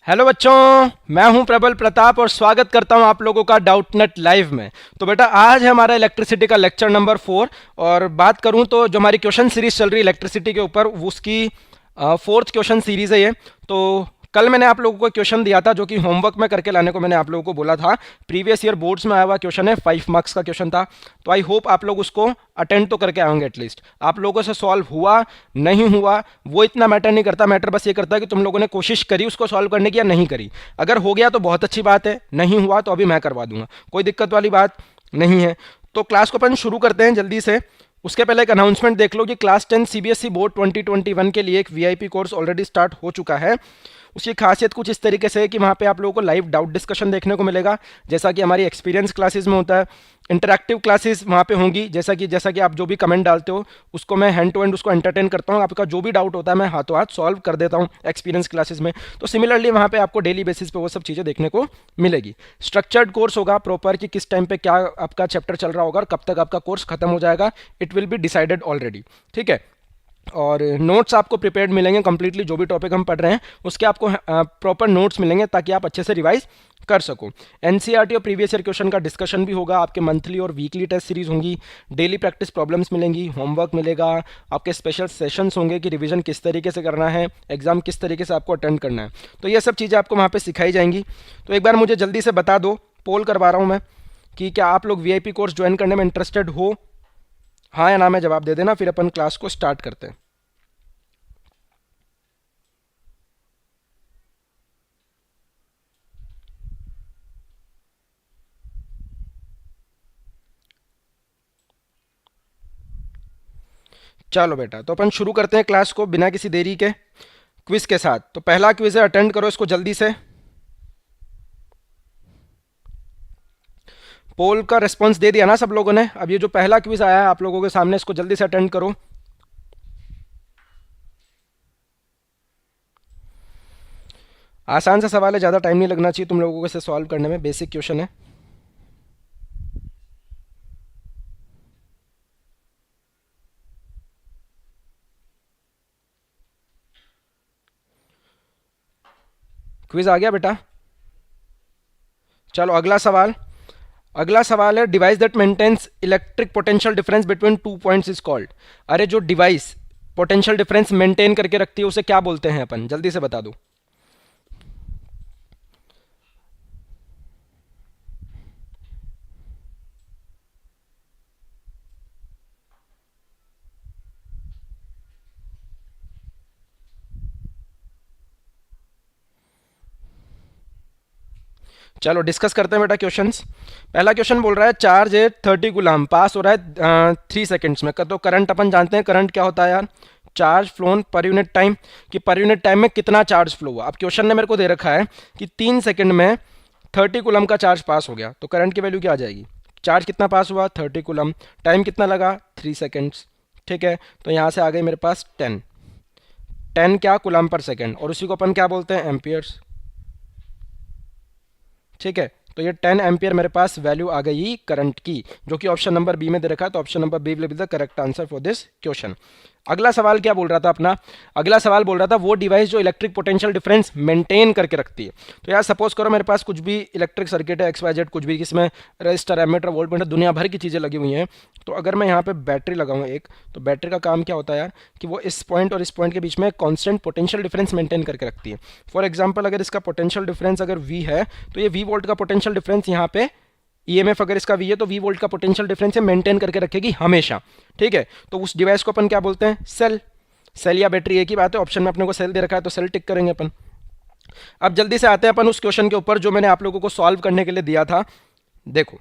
Hello बच्चों, मैं हूं प्रबल प्रताप और स्वागत करता हूं आप लोगों का डाउटनेट लाइव में। तो बेटा आज है हमारा इलेक्ट्रिसिटी का लेक्चर नंबर 4। और बात करूं तो जो हमारी क्वेश्चन सीरीज चल रही है इलेक्ट्रिसिटी के ऊपर, उसकी फोर्थ क्वेश्चन सीरीज है ये। तो कल मैंने आप लोगों को क्वेश्चन दिया था जो कि होमवर्क में करके लाने को मैंने आप लोगों को बोला था। प्रीवियस ईयर बोर्ड्स में आया हुआ क्वेश्चन है, 5 मार्क्स का क्वेश्चन था। तो आई होप आप लोग उसको अटेंड तो करके आएंगे। एटलीस्ट आप लोगों से सॉल्व हुआ नहीं हुआ वो इतना मैटर नहीं करता। मैटर बस ये करता है कि तुम लोगों ने कोशिश करी उसको सॉल्व करने की या नहीं करी। अगर हो गया तो बहुत अच्छी बात है, नहीं हुआ तो अभी मैं करवा दूंगा, कोई दिक्कत वाली बात नहीं है। तो क्लास को अपन शुरू करते हैं जल्दी से। उसके पहले एक अनाउंसमेंट देख लो कि क्लास 10 सीबीएसई बोर्ड 2021 के लिए एक वीआईपी कोर्स ऑलरेडी स्टार्ट हो चुका है। उसकी खासियत कुछ इस तरीके से है कि वहाँ पे आप लोगों को लाइव डाउट डिस्कशन देखने को मिलेगा, जैसा कि हमारी एक्सपीरियंस क्लासेस में होता है। इंटरैक्टिव क्लासेस वहाँ पे होंगी, जैसा कि आप जो भी कमेंट डालते हो उसको मैं हैंड टू हैंड उसको एंटरटेन करता हूँ। आपका जो भी डाउट होता है मैं हाथों हाथ सॉल्व कर देता हूँ एक्सपीरियंस क्लासेस में। तो सिमिलरली वहाँ पे आपको डेली बेसिस पे वो सब चीज़ें देखने को मिलेगी। स्ट्रक्चर्ड कोर्स होगा प्रॉपर कि किस टाइम पे क्या आपका चैप्टर चल रहा होगा और कब तक आपका कोर्स खत्म हो जाएगा, it will be decided already. ठीक है। और नोट्स आपको प्रिपेयर्ड मिलेंगे कंप्लीटली, जो भी टॉपिक हम पढ़ रहे हैं उसके आपको प्रॉपर नोट्स मिलेंगे ताकि आप अच्छे से रिवाइज कर सको। एनसीईआरटी और प्रीवियस ईयर क्वेश्चन का डिस्कशन भी होगा, आपके मंथली और वीकली टेस्ट सीरीज होंगी, डेली प्रैक्टिस प्रॉब्लम्स मिलेंगी, होमवर्क मिलेगा, आपके स्पेशल सेशंस होंगे कि रिवीजन किस तरीके से करना है, एग्जाम किस तरीके से आपको अटेंड करना है। तो ये सब चीज़ें आपको वहाँ पर सिखाई जाएंगी। तो एक बार मुझे जल्दी से बता दो, पोल करवा रहा हूँ मैं, कि क्या आप लोग वीआईपी कोर्स ज्वाइन करने में इंटरेस्टेड हो? हाँ या ना में जवाब दे देना, फिर अपन क्लास को स्टार्ट करते हैं। चलो बेटा, तो अपन शुरू करते हैं क्लास को बिना किसी देरी के क्विज के साथ। तो पहला क्विज है, अटेंड करो इसको जल्दी से। पोल का रिस्पॉन्स दे दिया ना सब लोगों ने? अब ये जो पहला क्विज आया है आप लोगों के सामने, इसको जल्दी से अटेंड करो। आसान सा सवाल है, ज़्यादा टाइम नहीं लगना चाहिए तुम लोगों को इसे सॉल्व करने में, बेसिक क्वेश्चन है। क्विज आ गया बेटा? चलो अगला सवाल। अगला सवाल है, device that maintains electric potential difference between 2 points is called. अरे जो डिवाइस पोटेंशियल डिफरेंस मेंटेन करके रखती है उसे क्या बोलते हैं अपन? जल्दी से बता दो। चलो डिस्कस करते हैं बेटा क्वेश्चंस। पहला क्वेश्चन बोल रहा है, चार्ज है 30 गुलाम, पास हो रहा है 3 सेकेंड्स में। तो करंट अपन जानते हैं, करंट क्या होता है यार? Charge phloem per unit time, कि पर यूनिट टाइम में कितना चार्ज फ्लो हुआ। अब क्वेश्चन ने मेरे को दे रखा है कि 3 सेकेंड में 30 कुलम का चार्ज पास हो गया, तो करंट की वैल्यू क्या आ जाएगी? चार्ज कितना पास हुआ? 30 कुलम। टाइम कितना लगा? 3 सेकेंड्स। ठीक है, तो यहाँ से आ गई मेरे पास 10 क्या? कुलम पर सेकेंड, और उसी को अपन क्या बोलते हैं? एम्पियर्स। ठीक है, तो ये 10 एम्पियर मेरे पास वैल्यू आ गई करंट की, जो कि ऑप्शन नंबर बी में दे रखा है। तो option number B will be the correct answer for this question. अगला सवाल क्या बोल रहा था अपना? अगला सवाल बोल रहा था वो डिवाइस जो इलेक्ट्रिक पोटेंशियल डिफरेंस मेंटेन करके रखती है। तो यार सपोज करो मेरे पास कुछ भी इलेक्ट्रिक सर्किट है, एक्स वाई जेड कुछ भी, जिसमें रजिस्टर, एमीटर, वोल्टमीटर, दुनिया भर की चीज़ें लगी हुई हैं। तो अगर मैं यहाँ पे बैटरी लगाऊँ एक, तो बैटरी का काम क्या होता है यार, कि वो इस पॉइंट और इस पॉइंट के बीच में कॉन्स्टेंट पोटेंशियल डिफरेंस मेंटेन करके रखती है। फॉर एग्जाम्पल, अगर इसका पोटेंशियल डिफरेंस अगर वी है, तो ये वी वोल्ट का पोटेंशियल डिफरेंस यहाँ पे, ईएमएफ अगर इसका वी है तो वी वोल्ट का पोटेंशियल डिफरेंस है मेंटेन करके रखेगी हमेशा। ठीक है, तो उस डिवाइस को अपन क्या बोलते हैं? सेल। सेल या बैटरी एक ही बात है, ऑप्शन में अपने को सेल दे रखा है तो सेल टिक करेंगे अपन। अब जल्दी से आते हैं अपन उस क्वेश्चन के ऊपर जो मैंने आप लोगों को सॉल्व करने के लिए दिया था। देखो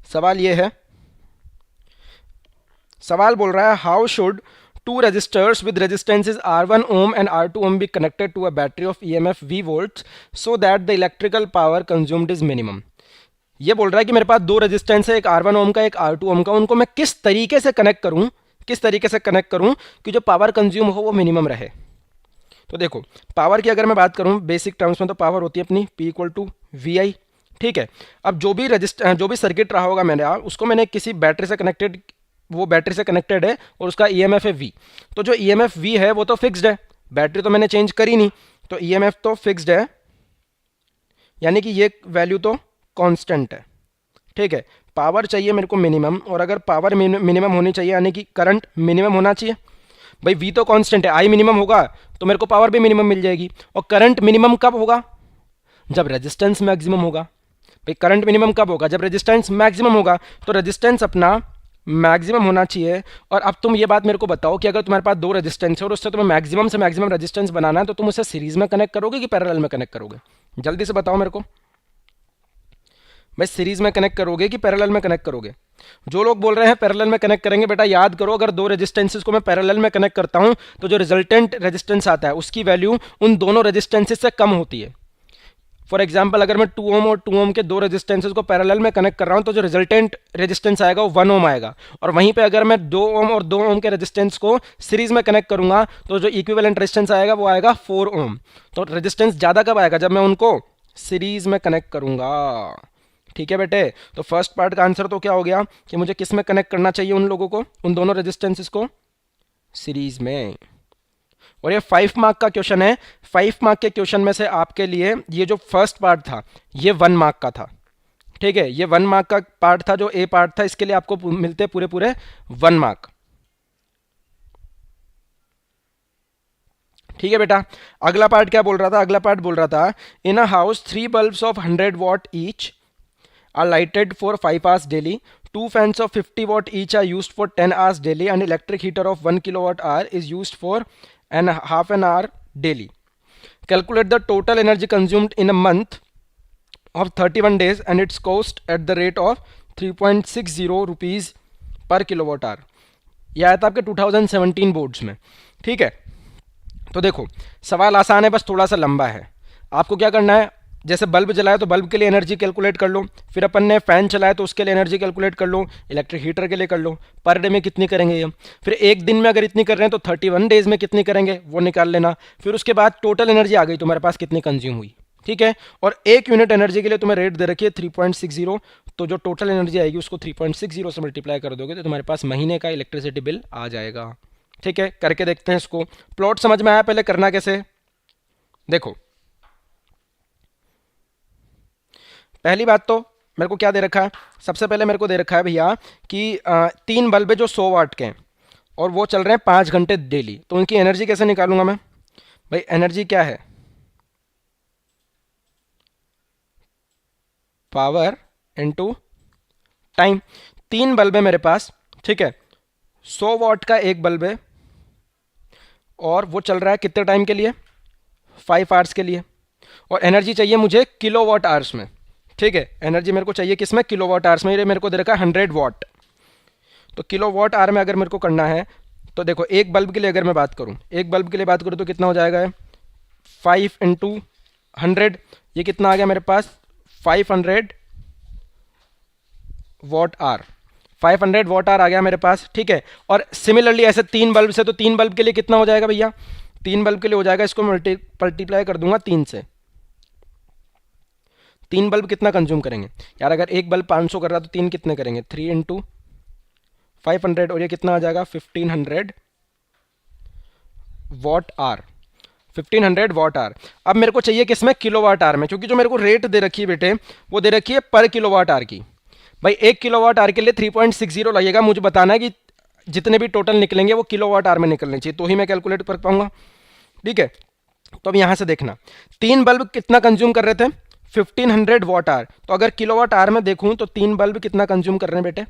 सवाल ये है, सवाल बोल रहा है, how should two resistors with resistances R1 ohm and R2 ohm be connected to a battery of EMF V volts so that the electrical power consumed is minimum। ये बोल रहा है कि मेरे पास दो रेजिस्टेंस है, एक R1 ओम का, एक R2 ओम का, उनको मैं किस तरीके से कनेक्ट करूं कि जो पावर कंज्यूम हो वो मिनिमम रहे। तो देखो पावर की अगर मैं बात करूं बेसिक टर्म्स में, तो पावर होती है अपनी P इक्वल टू वी आई। ठीक है, अब जो भी सर्किट रहा होगा मैंने उसको मैंने किसी बैटरी से कनेक्टेड, वो बैटरी से कनेक्टेड है और उसका ईएमएफ है वी। तो जो ईएमएफ वी है वो तो फिक्स्ड है, बैटरी तो मैंने चेंज करी नहीं, तो ईएमएफ तो फिक्स्ड है, यानी कि ये वैल्यू तो कांस्टेंट है। ठीक है, पावर चाहिए मेरे को मिनिमम, और अगर पावर मिनिमम होनी चाहिए यानी कि करंट मिनिमम होना चाहिए। भाई वी तो कांस्टेंट है, आई मिनिमम होगा तो मेरे को पावर भी मिनिमम मिल जाएगी। और करंट मिनिमम कब होगा? जब रेजिस्टेंस मैक्सिमम होगा। भाई करंट मिनिमम कब होगा? जब रेजिस्टेंस मैक्सिमम होगा। तो रेजिस्टेंस अपना मैक्सिमम होना चाहिए। और अब तुम ये बात मेरे को बताओ कि अगर तुम्हारे पास दो रेजिस्टेंस है और उससे तुम्हें मैक्सिमम से मैक्सिमम रेजिस्टेंस बनाना है, तो तुम उसे सीरीज में कनेक्ट करोगे कि पैरेलल में कनेक्ट करोगे? जल्दी से बताओ मेरे को। भाई सीरीज में कनेक्ट करोगे कि पैरेलल में कनेक्ट करोगे? जो लोग बोल रहे हैं पैरेलल में कनेक्ट करेंगे, बेटा याद करो, अगर दो रेजिस्टेंसेस को मैं पैरेलल में कनेक्ट करता हूं तो जो रिजल्टेंट रेजिस्टेंस आता है उसकी वैल्यू उन दोनों रेजिस्टेंसेस से कम होती है। फॉर एग्जाम्पल, अगर मैं 2 ओम और 2 ओम के दो रेजिस्टेंसेस को पैरेलल में कनेक्ट कर रहा हूं तो जो रिजल्टेंट रेजिस्टेंस आएगा वो 1 ओम आएगा। और वहीं पे अगर मैं 2 ओम और 2 ओम के रेजिस्टेंस को सीरीज में कनेक्ट करूंगा तो जो इक्विवेलेंट रेजिस्टेंस आएगा वो आएगा 4 ओम। तो रेजिस्टेंस ज़्यादा कब आएगा? जब मैं उनको सीरीज में कनेक्ट करूंगा। ठीक है बेटे, तो फर्स्ट पार्ट का आंसर तो क्या हो गया कि मुझे किस में कनेक्ट करना चाहिए उन लोगों को, उन दोनों रेजिस्टेंसेस को? सीरीज में। और ये 5 मार्क का क्वेश्चन है। 5 मार्क के क्वेश्चन में से आपके लिए ये जो फर्स्ट पार्ट था ये 1 मार्क का था। ठीक है, ये 1 मार्क का पार्ट था, जो ए पार्ट था, इसके लिए आपको मिलते पूरे पूरे 1 मार्क। ठीक है बेटा, अगला पार्ट क्या बोल रहा था? अगला पार्ट बोल रहा था in a house 3 bulbs of 100 watt each are lighted for 5 hours daily. 2 fans of 50 watt each are used for 10 hours daily. An electric heater of 1 kilowatt hour is used for half an hour daily. Calculate the total energy consumed in a month of 31 days and its cost at the rate of 3.60 rupees per kilowatt hour. यह आया था आपके 2017 boards में। ठीक है, तो देखो सवाल आसान है, बस थोड़ा सा लंबा है। आपको क्या करना है, जैसे बल्ब जलाया तो बल्ब के लिए एनर्जी कैलकुलेट कर लो, फिर अपन ने फैन चलाया तो उसके लिए एनर्जी कैलकुलेट कर लो, इलेक्ट्रिक हीटर के लिए कर लो, पर डे में कितनी करेंगे ये, फिर एक दिन में अगर इतनी कर रहे हैं तो 31 डेज में कितनी करेंगे वो निकाल लेना। फिर उसके बाद टोटल एनर्जी आ गई तुम्हारे पास कितनी कंज्यूम हुई। ठीक है, और एक यूनिट एनर्जी के लिए तुम्हें रेट दे रखी है 3.60, तो जो टोटल एनर्जी आएगी उसको 3.60 से मल्टीप्लाई कर दोगे तो तुम्हारे पास महीने का इलेक्ट्रिसिटी बिल आ जाएगा। ठीक है, करके देखते हैं इसको। प्लॉट समझ में आया? पहले करना कैसे देखो। पहली बात तो मेरे को क्या दे रखा है, सबसे पहले मेरे को दे रखा है भैया कि 3 बल्ब है जो 100 वाट के हैं और वो चल रहे हैं 5 घंटे डेली, तो उनकी एनर्जी कैसे निकालूंगा मैं? भाई एनर्जी क्या है? Power into time. 3 बल्ब है मेरे पास, ठीक है, 100 वाट का एक बल्ब है और वो चल रहा है कितने टाइम के लिए? 5 आवर्स के लिए। और एनर्जी चाहिए मुझे किलोवाट आवर्स में। ठीक है, एनर्जी मेरे को चाहिए किस में? किलोवाट आवर्स में। ये मेरे को दे रखा है 100 वाट, तो किलोवाट आवर में अगर मेरे को करना है तो देखो एक बल्ब के लिए अगर मैं बात करूं, एक बल्ब के लिए बात करूं तो कितना हो जाएगा? 5 इंटू 100, ये कितना आ गया मेरे पास? 500 वॉट आर। 500 वॉट आर आ गया मेरे पास। ठीक है, और सिमिलरली ऐसे 3 बल्ब से, तो 3 बल्ब के लिए कितना हो जाएगा भैया? 3 बल्ब के लिए हो जाएगा, इसको मल्टीप्लाई कर दूंगा 3 से। 3 बल्ब कितना कंज्यूम करेंगे यार? अगर एक बल्ब 500 कर रहा तो 3 कितने करेंगे? 3 इंटू 500, और ये कितना आ जाएगा? 1500 वॉट आर। 1500 what are. अब मेरे को चाहिए किसमें? किलोवाट आर में, क्योंकि जो मेरे को रेट दे रखी है बेटे वो दे रखी है पर किलोवाट आर की। भाई 1 किलोवाट आर के लिए 3.60 लगेगा। मुझे बताना है कि जितने भी टोटल निकलेंगे वो किलोवाट आर में निकलने चाहिए, तो ही मैं कैलकुलेट कर पाऊंगा। ठीक है, तो अब यहां से देखना 3 बल्ब कितना कंज्यूम कर रहे थे? 1500 वॉट आर। तो अगर किलोवाट आर में देखूं तो 3 बल्ब कितना कंज्यूम कर रहे हैं बेटे?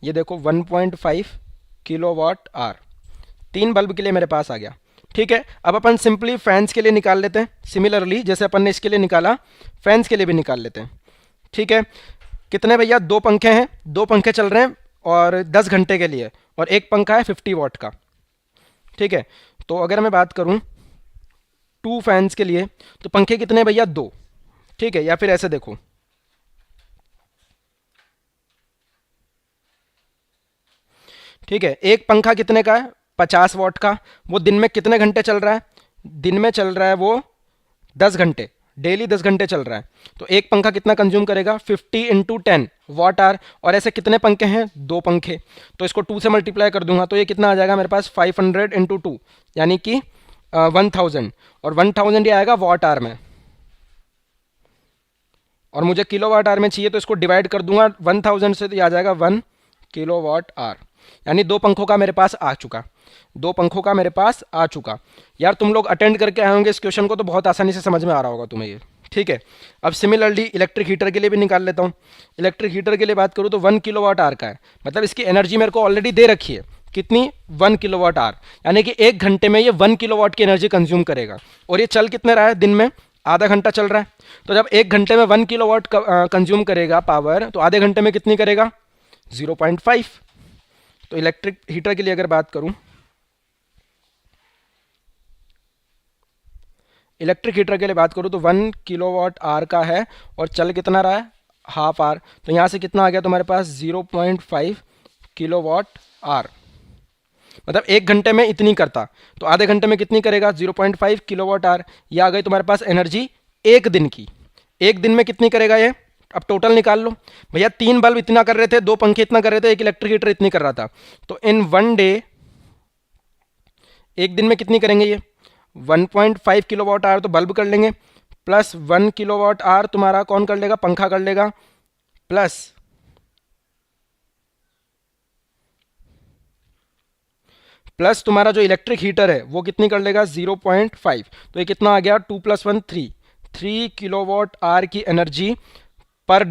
ये देखो 1.5 किलोवाट आर 3 बल्ब के लिए मेरे पास आ गया। ठीक है, अब अपन सिंपली फैंस के लिए निकाल लेते हैं। सिमिलरली जैसे अपन ने इसके लिए निकाला, फैंस के लिए भी निकाल लेते हैं। ठीक है, कितने भैया? 2 पंखे हैं, 2 पंखे चल रहे हैं और 10 घंटे के लिए, और एक पंखा है 50 वॉट का। ठीक है, तो अगर मैं बात करूं 2 फैंस के लिए तो पंखे कितने भैया? 2। ठीक है, या फिर ऐसे देखो, ठीक है, एक पंखा कितने का है? 50 वॉट का। वो दिन में कितने घंटे चल रहा है? दिन में चल रहा है वो 10 घंटे, डेली 10 घंटे चल रहा है। तो एक पंखा कितना कंज्यूम करेगा? 50 इंटू 10 वॉट आर। और ऐसे कितने पंखे हैं? 2 पंखे, तो इसको 2 से मल्टीप्लाई कर दूंगा तो ये कितना आ जाएगा मेरे पास? 500 इंटू 2, यानी कि 1000, और 1000 ये आएगा वाट आवर में, और मुझे किलो वाट आवर में चाहिए तो इसको डिवाइड कर दूंगा 1000 से, तो ये आ जाएगा 1 किलो वाट आवर। यानी 2 पंखों का मेरे पास आ चुका, 2 पंखों का मेरे पास आ चुका। यार तुम लोग अटेंड करके आए होंगे इस क्वेश्चन को, तो बहुत आसानी से समझ में आ रहा होगा तुम्हें ये, ठीक है। अब सिमिलरली इलेक्ट्रिक हीटर के लिए भी निकाल लेता हूँ। इलेक्ट्रिक हीटर के लिए बात करूँ तो 1 किलो वाट आवर का है, मतलब इसकी एनर्जी मेरे को ऑलरेडी दे रखी है, कितनी, 1 किलो वाट आवर, यानी कि 1 घंटे में ये 1 किलो वाट की एनर्जी कंज्यूम करेगा। और ये चल कितने रहा है, दिन में आधा घंटा चल रहा है, तो जब 1 घंटे में 1 किलो वाट कंज्यूम करेगा पावर, तो आधे घंटे में कितनी करेगा, 0.5। तो इलेक्ट्रिक हीटर के लिए अगर बात करूं, इलेक्ट्रिक हीटर के लिए बात करूं तो 1 किलो वाट आवर का है और चल कितना रहा है, हाफ आवर। तो यहाँ से कितना आ गया तुम्हारे पास, 0.5 किलो वाट आवर, मतलब 1 घंटे में इतनी करता, तो आधे घंटे में कितनी करेगा, 0.5 किलो वाट आवर। ये आ गई तुम्हारे पास एनर्जी 1 दिन की। 1 दिन में कितनी करेगा ये, अब टोटल निकाल लो भैया। 3 बल्ब इतना कर रहे थे, 2 पंखे इतना कर रहे थे, 1 इलेक्ट्रिक हीटर इतनी कर रहा था, तो इन 1 डे, 1 दिन में कितनी करेंगे ये, 1.5 किलो वाट आवर तो बल्ब कर लेंगे, प्लस 1 किलो वाट आवर तुम्हारा कौन कर लेगा, पंखा कर लेगा, प्लस तुम्हारा जो इलेक्ट्रिक हीटर है वो कितनी कर लेगा, 0.5। तो ये कितना आ गया, 2 + 1 3 किलो वाट आवर की एनर्जी पर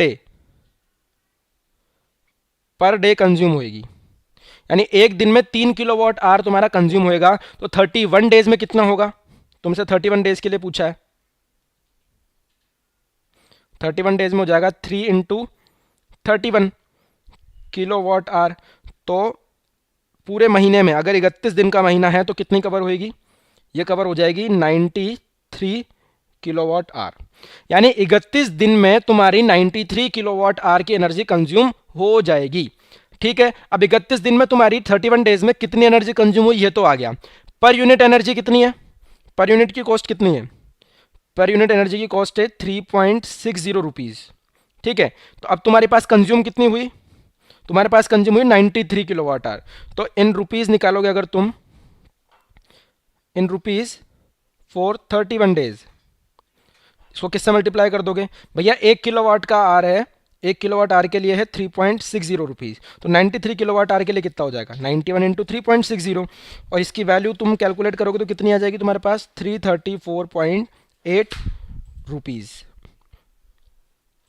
डे कंज्यूम होएगी। यानी 1 दिन में 3 किलो वाट आवर तुम्हारा कंज्यूम होएगा, तो 31 डेज में कितना होगा, तुमसे 31 डेज के लिए पूछा है, 31 डेज में हो जाएगा 3 × 31 किलो वाट आवर। तो पूरे महीने में अगर 31 दिन का महीना है तो कितनी कवर होएगी, ये कवर हो जाएगी 93 किलो वाट आवर। यानी 31 दिन में तुम्हारी 93 किलो वाट आवर की एनर्जी कंज्यूम हो जाएगी, ठीक है। अब 31 दिन में तुम्हारी 31 डेज में कितनी एनर्जी कंज्यूम हुई, ये तो आ गया। पर यूनिट एनर्जी कितनी है, पर यूनिट की कॉस्ट कितनी है, पर यूनिट एनर्जी की कॉस्ट है 3.60 रुपीज़, ठीक है। तो अब तुम्हारे पास कंज्यूम कितनी हुई, तुम्हारे पास कंज्यूम हुई 93 किलो वाट आवर। तो इन रुपीज़ निकालोगे अगर तुम, इन रुपीज़ फॉर 31 डेज, इसको किससे मल्टीप्लाई कर दोगे भैया, 1 किलो वाट का आर है, 1 किलो वाट आर के लिए है 3.60 रुपीज़, तो 93 किलो वाट आर के लिए कितना हो जाएगा, 91 × 3.60, और इसकी वैल्यू तुम कैलकुलेट करोगे तो कितनी आ जाएगी तुम्हारे पास, 334.8 रुपीज़,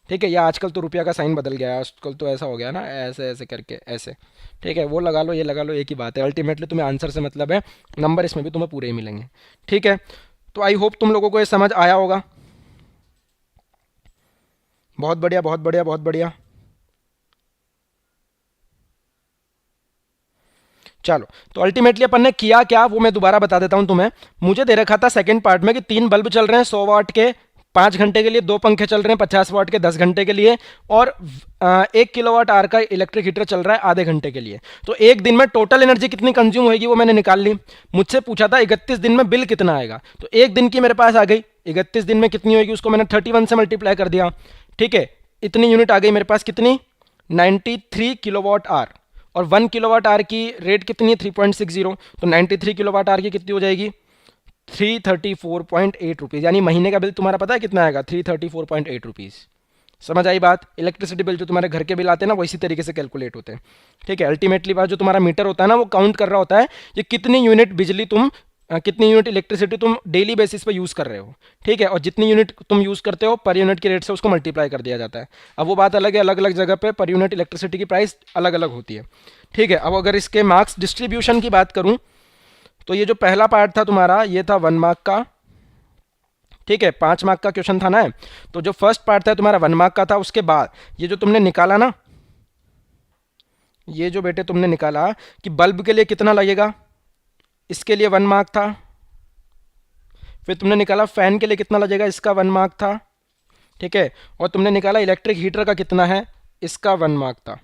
ठीक है। या आजकल तो रुपया का साइन बदल गया है, आजकल तो ऐसा हो गया ना, ऐसे ऐसे करके ऐसे, ठीक है। वो लगा लो, ये लगा लो, एक ही बात है। अल्टीमेटली तुम्हें आंसर से मतलब है, नंबर इसमें भी तुम्हें पूरे ही मिलेंगे, ठीक है। तो आई होप तुम लोगों को ये समझ आया होगा। बहुत बढ़िया, बहुत बढ़िया, बहुत बढ़िया। चलो, तो अल्टीमेटली अपन ने किया क्या वो मैं दोबारा बता देता हूं तुम्हें। मुझे दे रखा था सेकंड पार्ट में कि 3 बल्ब चल रहे हैं 100 वाट के 5 घंटे के लिए, 2 पंखे चल रहे हैं 50 वाट के 10 घंटे के लिए, और 1 किलो वाट आवर का इलेक्ट्रिक हीटर चल रहा है आधे घंटे के लिए। तो 1 दिन में टोटल एनर्जी कितनी कंज्यूम होगी वो मैंने निकाल ली। मुझसे पूछा था 31 दिन में बिल कितना आएगा, तो 1 दिन की मेरे पास आ गई, 31 दिन में कितनी होगी उसको मैंने 31 से मल्टीप्लाई कर दिया, ठीक है। इतनी यूनिट आ गई मेरे पास, कितनी, 93 किलो वाट आवर, और 1 किलो वाट आवर की रेट कितनी है, 3.60, तो 93 किलो वाट आवर की कितनी हो जाएगी, 334.8 रुपीज़। यानी महीने का बिल तुम्हारा पता है कितना आएगा, 334.8 रुपीज़। समझ आई बात। इलेक्ट्रिसिटी बिल जो तुम्हारे घर के बिल आते हैं ना वो इसी तरीके से कैलकुलेट होते हैं, ठीक है। अल्टीमेटली बात, जो तुम्हारा मीटर होता है ना वो काउंट कर रहा होता है ये कितनी यूनिट बिजली तुम, कितनी यूनिट इलेक्ट्रिसिटी तुम डेली बेसिस पे यूज़ कर रहे हो, ठीक है। और जितनी यूनिट तुम यूज़ करते हो पर यूनिट के रेट से उसको मल्टीप्लाई कर दिया जाता है। अब वो बात अलग है, अलग अलग जगह पे पर यूनिट इलेक्ट्रिसिटी की प्राइस अलग अलग होती है, ठीक है। अब अगर इसके मार्क्स डिस्ट्रीब्यूशन की बात करूँ तो ये जो पहला पार्ट था तुम्हारा ये था 1 मार्क का, ठीक है, 5 मार्क का क्वेश्चन था ना। तो जो फर्स्ट पार्ट था तुम्हारा 1 मार्क का था, उसके बाद ये जो तुमने निकाला ना, ये जो बेटे तुमने निकाला कि बल्ब के लिए कितना लगेगा, इसके लिए 1 मार्क था। फिर तुमने निकाला फैन के लिए कितना लगेगा, इसका 1 मार्क था, ठीक है। और तुमने निकाला इलेक्ट्रिक हीटर का कितना है, इसका 1 मार्क था,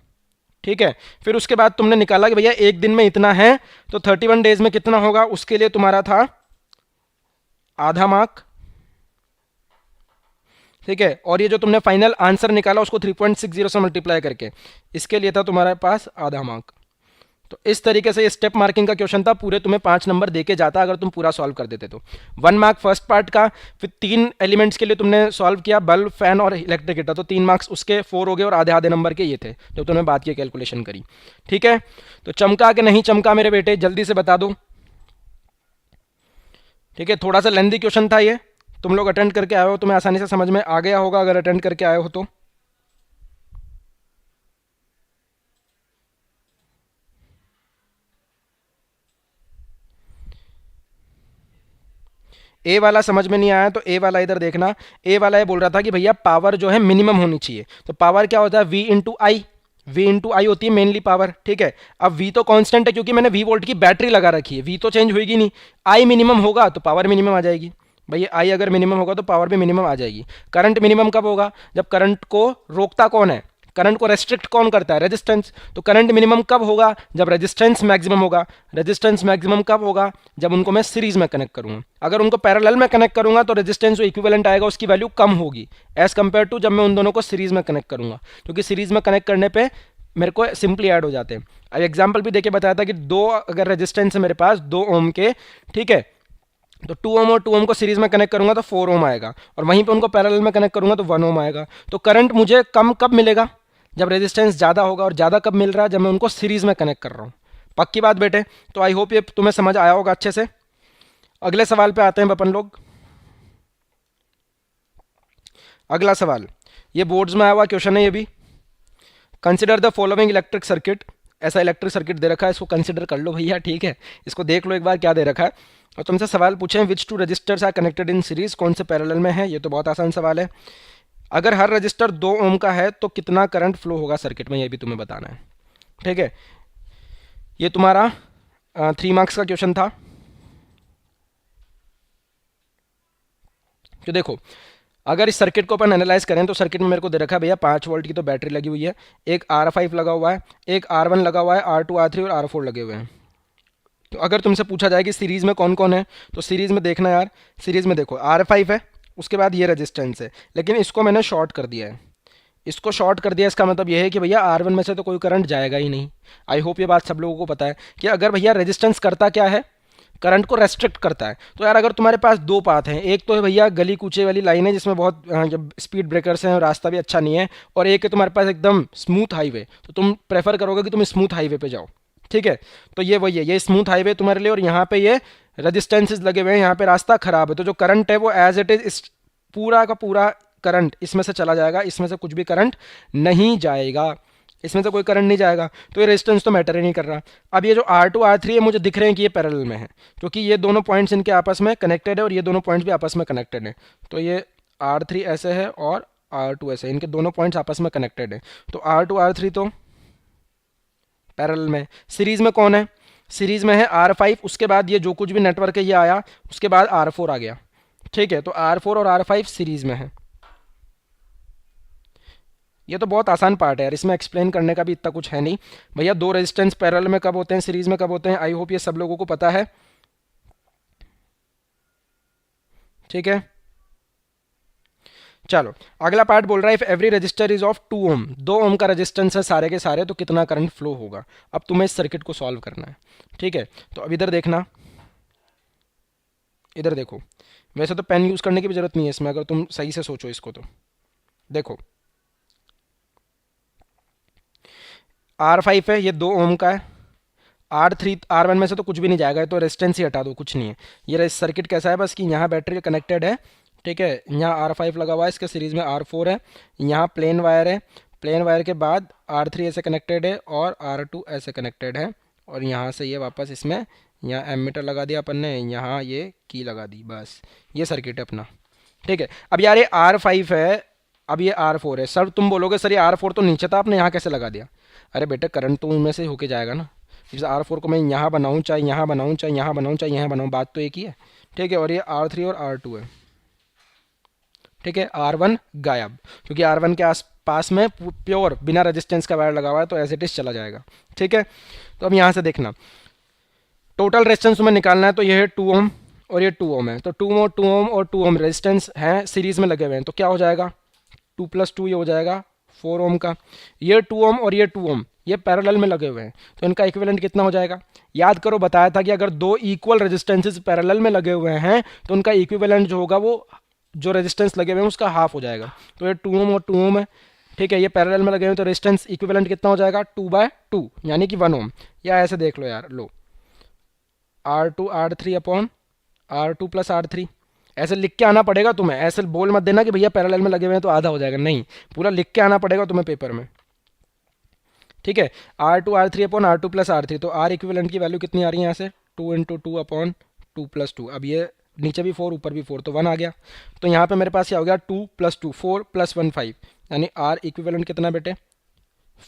ठीक है। फिर उसके बाद तुमने निकाला कि भैया 1 दिन में इतना है तो 31 डेज में कितना होगा, उसके लिए तुम्हारा था आधा मार्क, ठीक है। और ये जो तुमने फाइनल आंसर निकाला उसको 3.60 से मल्टीप्लाई करके, इसके लिए था तुम्हारे पास आधा मार्क। तो इस तरीके से ये स्टेप मार्किंग का क्वेश्चन था, पूरे तुम्हें 5 नंबर देके जाता अगर तुम पूरा सॉल्व कर देते तो। 1 मार्क फर्स्ट पार्ट का, फिर 3 एलिमेंट्स के लिए तुमने सॉल्व किया, बल्ब, फैन और इलेक्ट्रिक हीटर, तो 3 मार्क्स उसके 4 हो गए और आधे आधे नंबर के ये थे जब तुमने बात की कैलकुलेशन करी। ठीक है, तो चमका के नहीं चमका मेरे बेटे, जल्दी से बता दो। ठीक है, थोड़ा सा लेंथी क्वेश्चन था ये, तुम लोग अटेंड करके आए हो, तुम्हें आसानी से समझ में आ गया होगा अगर अटेंड करके आए हो तो। ए वाला समझ में नहीं आया तो ए वाला इधर देखना। ए वाला ये बोल रहा था कि भैया पावर जो है मिनिमम होनी चाहिए, तो पावर क्या होता है, V into I. V into I होती है मेनली पावर। ठीक है, अब वी तो कांस्टेंट है क्योंकि मैंने वी वोल्ट की बैटरी लगा रखी है, वी तो चेंज होगी नहीं। आई मिनिमम होगा तो पावर मिनिमम आ जाएगी। भैया आई अगर मिनिमम होगा तो पावर भी मिनिमम आ जाएगी। करंट मिनिमम कब होगा, जब करंट को रोकता कौन है, करंट को रेस्ट्रिक्ट कौन करता है, रेजिस्टेंस। तो करंट मिनिमम कब होगा, जब रेजिस्टेंस मैक्सिमम होगा। रेजिस्टेंस मैक्सिमम कब होगा, जब उनको मैं सीरीज में कनेक्ट करूंगा। अगर उनको पैरेलल में कनेक्ट करूंगा तो रेजिस्टेंस जो इक्विवेलेंट आएगा उसकी वैल्यू कम होगी एज कंपेयर टू जब मैं उन दोनों को सीरीज में कनेक्ट करूंगा, क्योंकि सीरीज में कनेक्ट करने पे मेरे को सिंपली ऐड हो जाते हैं। अब एग्जाम्पल भी देके बताया था कि दो अगर रेजिस्टेंस है मेरे पास 2 ओम के, ठीक है, तो 2 ओम और 2 ओम को सीरीज में कनेक्ट करूंगा तो 4 ओम आएगा, और वहीं पे उनको पैरेलल में कनेक्ट करूंगा तो 1 ओम आएगा। तो करंट मुझे कम कब मिलेगा, जब रेजिस्टेंस ज़्यादा होगा, और ज़्यादा कब मिल रहा है, जब मैं उनको सीरीज में कनेक्ट कर रहा हूँ। पक्की बात बेटे, तो आई होप ये तुम्हें समझ आया होगा अच्छे से। अगले सवाल पे आते हैं अपन लोग। अगला सवाल ये बोर्ड्स में आया हुआ क्वेश्चन है ये भी। Consider the following electric circuit, ऐसा इलेक्ट्रिक सर्किट दे रखा है, इसको कंसिडर कर लो भैया। ठीक है, इसको देख लो एक बार क्या दे रखा है, और तुमसे सवाल पूछे which two resistors are connected in series, कौन से पैरेलल में है। ये तो बहुत आसान सवाल है। अगर हर रजिस्टर 2 ओम का है तो कितना करंट फ्लो होगा सर्किट में, ये भी तुम्हें बताना है। ठीक है, ये तुम्हारा 3 मार्क्स का क्वेश्चन था। तो देखो, अगर इस सर्किट को अपन एनालाइज करें तो सर्किट में मेरे को दे रखा है भैया 5 वोल्ट की तो बैटरी लगी हुई है, एक R5 लगा हुआ है, एक R1 लगा हुआ है, R2 R3 और R4 लगे हुए हैं। तो अगर तुमसे पूछा जाए कि सीरीज में कौन कौन है, तो सीरीज में देखना यार, सीरीज में देखो R5 है, उसके बाद ये रेजिस्टेंस है, लेकिन इसको मैंने शॉर्ट कर दिया है। इसको शॉर्ट कर दिया, इसका मतलब ये है कि भैया R1 में से तो कोई करंट जाएगा ही नहीं। आई होप ये बात सब लोगों को पता है कि अगर भैया रेजिस्टेंस करता क्या है, करंट को रेस्ट्रिक्ट करता है। तो यार अगर तुम्हारे पास 2 पाथ हैं, एक तो है भैया गली कूचे वाली लाइन है जिसमें बहुत जब स्पीड ब्रेकर्स हैं और रास्ता भी अच्छा नहीं है, और एक है तुम्हारे पास एकदम स्मूथ हाईवे, तो तुम प्रेफर करोगे कि तुम स्मूथ हाईवे पे जाओ। ठीक है, तो ये वही है, ये स्मूथ हाईवे तुम्हारे लिए, और यहाँ पे ये रेजिस्टेंसेज लगे हुए हैं, यहाँ पे रास्ता खराब है, तो जो करंट है वो एज इट इज इस पूरा का पूरा करंट इसमें से चला जाएगा, इसमें से कुछ भी करंट नहीं जाएगा, इसमें से कोई करंट नहीं जाएगा, तो ये रेजिस्टेंस तो मैटर ही नहीं कर रहा। अब ये जो R2 R3 है मुझे दिख रहे हैं कि ये पैरेलल में है, क्योंकि ये दोनों पॉइंट्स इनके आपस में कनेक्टेड है और ये दोनों पॉइंट्स भी आपस में कनेक्टेड है। तो ये R3 ऐसे है और R2 ऐसे, इनके दोनों पॉइंट्स आपस में कनेक्टेड है, तो R2 R3 तो पैरेलल में। सीरीज में कौन है, सीरीज में है R5, उसके बाद ये जो कुछ भी नेटवर्क है ये आया, उसके बाद R4 आ गया। ठीक है, तो R4 और R5 सीरीज में है। ये तो बहुत आसान पार्ट है यार, इसमें एक्सप्लेन करने का भी इतना कुछ है नहीं भैया। 2 रेजिस्टेंस पैरेलल में कब होते हैं, सीरीज में कब होते हैं, आई होप ये सब लोगों को पता है। ठीक है, चलो अगला पार्ट बोल रहा है if every register is of 2 ओम, 2 ओम का रेजिस्टेंस है सारे के सारे, तो कितना करंट फ्लो होगा। अब तुम्हें इस सर्किट को सॉल्व करना है। ठीक है, तो अब इधर देखना, इधर देखो, वैसे तो पेन यूज करने की भी जरूरत नहीं है इसमें, अगर तुम सही से सोचो इसको। तो देखो R5 है, ये 2 ओम का है, R3 R1 में से तो कुछ भी नहीं जाएगा, तो रेजिस्टेंस ही हटा दो, कुछ नहीं है। ये सर्किट कैसा है, बस कि यहाँ बैटरी कनेक्टेड है, ठीक है, यहाँ R5 लगा हुआ है, इसके सीरीज में R4 है, यहाँ प्लेन वायर है, प्लेन वायर के बाद R3 ऐसे कनेक्टेड है और R2 ऐसे कनेक्टेड है, और यहाँ से ये वापस इसमें यहाँ एमीटर लगा दिया अपन ने, यहाँ ये की लगा दी, बस ये सर्किट है अपना। ठीक है, अब यार ये R5 है, अब ये R4 है। सर तुम बोलोगे सर ये R4 तो नीचे था, आपने यहाँ कैसे लगा दिया। अरे बेटे करंट तो उनमें से होके जाएगा ना, जैसे R4 को मैं यहाँ बनाऊँ, चाहे यहाँ बनाऊँ, चाहे यहाँ बनाऊँ, चाहे यहाँ बनाऊँ, बात तो एक ही है। ठीक है, और ये R3 और R2 है। ठीक है, R1 गायब, क्योंकि R1 के आस पास में प्योर बिना रेजिस्टेंस का वायर लगा हुआ है, तो एज इट इज चला जाएगा। ठीक है, तो अब यहाँ से देखना टोटल रेजिस्टेंस तुम्हें निकालना है, तो ये है 2 ओम और ये 2 ओम है, तो 2 ओम और 2 ओम रेजिस्टेंस हैं सीरीज में लगे हुए हैं, तो क्या हो जाएगा 2 + 2 ये हो जाएगा 4 ओम का। ये 2 ओम और ये 2 ओम ये पैरेलल में लगे हुए हैं, तो इनका इक्विवेलेंट कितना हो जाएगा? याद करो, बताया था कि अगर दो इक्वल रेजिस्टेंसेस पैरेलल में लगे हुए हैं तो उनका इक्विवेलेंट जो होगा वो जो रेजिस्टेंस लगे हुए हैं उसका हाफ हो जाएगा। तो ये 2 ओम और 2 ओम है, ठीक है, ये पैरेलल में लगे हुए हैं तो रेजिस्टेंस इक्विवेलेंट कितना हो जाएगा? 2/2 यानी कि 1 ओम। या ऐसे देख लो यार, लो R2 R3 upon R2 plus R3, ऐसे लिख के आना पड़ेगा तुम्हें। ऐसे बोल मत देना कि भैया पैरेलल में लगे हुए हैं तो आधा हो जाएगा, नहीं, पूरा लिख के आना पड़ेगा तुम्हें पेपर में, ठीक है। R2 R3 upon R2 plus R3, तो R इक्विवेलेंट की वैल्यू कितनी आ रही है यहाँ से? 2 × 2 अपॉन 2 + 2। अब ये नीचे भी 4 ऊपर भी 4 तो 1 आ गया। तो यहाँ पे मेरे पास क्या हो गया? 2 + 2 4 + 1 5, यानी R इक्विवेलेंट कितना बेटे?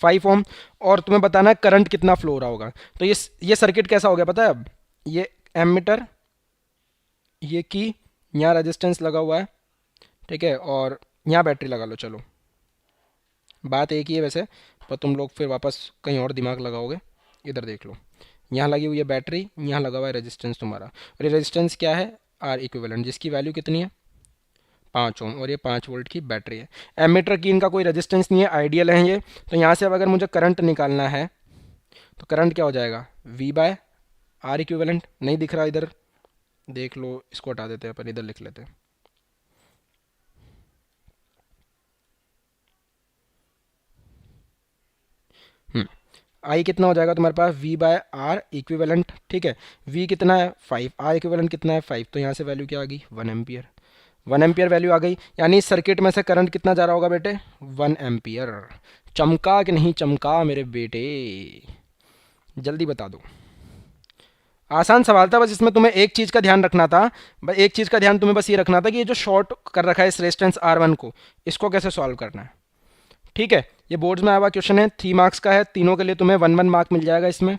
5 ओम। और तुम्हें बताना है करंट कितना फ्लो हो रहा होगा। तो ये सर्किट कैसा हो गया पता है? अब ये एमीटर, ये की, यहाँ रेजिस्टेंस लगा हुआ है, ठीक है, और यहाँ बैटरी लगा लो। चलो बात एक ही है वैसे, पर तुम लोग फिर वापस कहीं और दिमाग लगाओगे। इधर देख लो, यहाँ लगी हुई है बैटरी, यहाँ लगा हुआ है रेजिस्टेंस तुम्हारा, और ये रेजिस्टेंस क्या है? आर इक्विवेलेंट, जिसकी वैल्यू कितनी है? 5 ओम, और ये 5 वोल्ट की बैटरी है। एमीटर की इनका कोई रेजिस्टेंस नहीं है, आइडियल है ये। तो यहाँ से अब अगर मुझे करंट निकालना है तो करंट क्या हो जाएगा? V/R equivalent. नहीं दिख रहा इधर, देख लो, इसको हटा देते हैं अपन, इधर लिख लेते हैं। आई कितना हो जाएगा तुम्हारे पास? V/R इक्विवेलेंट, ठीक है। V कितना है? 5। R इक्विवेलेंट कितना है? 5। तो यहाँ से वैल्यू क्या आ गई? 1 एम्पियर। 1 एम्पियर वैल्यू आ गई, यानी इस सर्किट में से करंट कितना जा रहा होगा बेटे? 1 एम्पियर। चमका कि नहीं चमका मेरे बेटे? जल्दी बता दो। आसान सवाल था, बस इसमें तुम्हें एक चीज़ का ध्यान रखना था। बस एक चीज़ का ध्यान तुम्हें बस ये रखना था कि ये जो शॉर्ट कर रखा है इस रेजिस्टेंस R1 को, इसको कैसे सॉल्व करना है, ठीक है। ये बोर्ड्स में आया हुआ क्वेश्चन है, 3 मार्क्स का है, तीनों के लिए तुम्हें 1 मार्क मिल जाएगा इसमें।